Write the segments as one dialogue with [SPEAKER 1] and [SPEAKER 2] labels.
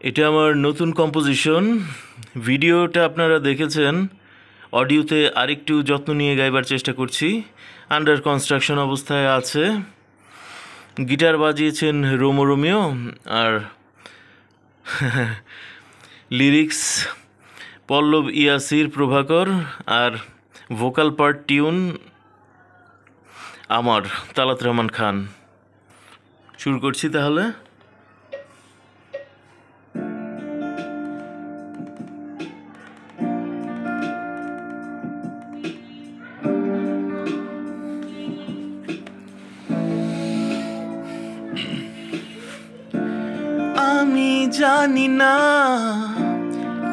[SPEAKER 1] এটা আমার নতুন কম্পোজিশন। ভিডিওটা আপনারা দেখেছেন, অডিওতে আরেকটু যত্ন নিয়ে গাইবার চেষ্টা করছি। আন্ডার কনস্ট্রাকশন অবস্থায় আছে। গিটার বাজিয়েছেন রোমিও, আর লিরিক্স পল্লব ইয়াসির প্রভাকর, আর ভোকাল পার্ট টিউন আমার তালাত রহমান খান। শুরু করছি তাহলে। আমি জানি না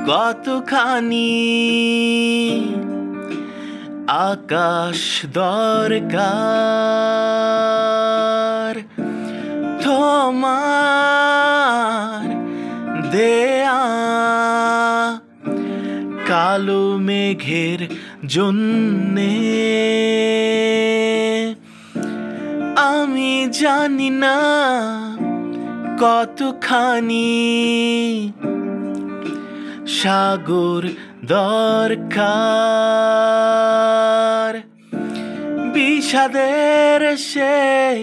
[SPEAKER 1] কতখানি আকাশ দরকার তোমার দেয়া কালো মেঘের জন্যে। আমি জানি না কতখানি সাগর দরকার বিষাদের সেই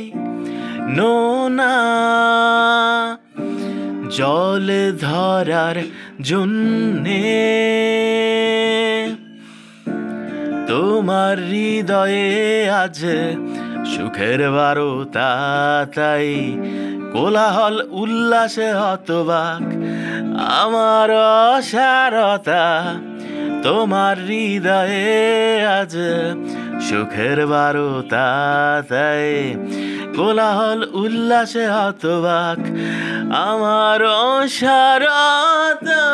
[SPEAKER 1] নোনা জল ধরার জন্যে। তোমার হৃদয়ে আজ সুখের বারতা, তাই কোলাহল উল্লাসে হতবাক আমার অসারতা। তোমার হৃদয়ে আজ সুখের বারতা, তাই কোলাহল উল্লাসে হতবাক আমার অসারতা।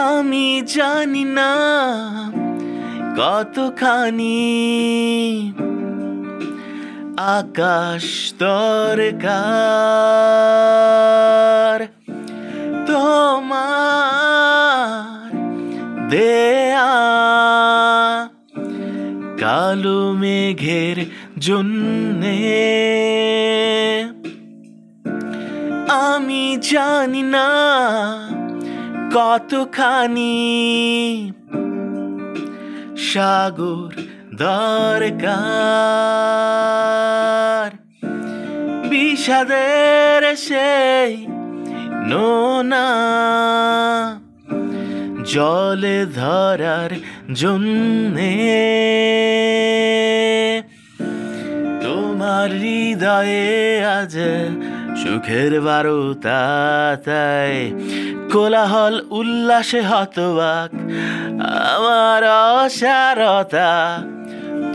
[SPEAKER 1] আমি জানি না কতখানি আকাশ দরকার তোমার দেয়া কালো মেঘের জন্যে। আমি জানি না কতখানি সাগর দরকার বিষাদের সেই নোনা জলে ধরার জন্যে। তোমার হৃদয়ে আজ সুখের বারতা, তাই কোলাহল উল্লাসে হতবাক আমার অসারতা।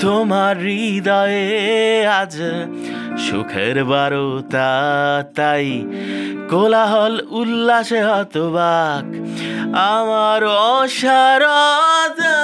[SPEAKER 1] তোমার হৃদয়ে আজ সুখের বারতা, তাই কোলাহল উল্লাসে হতবাক আমার অসারতা।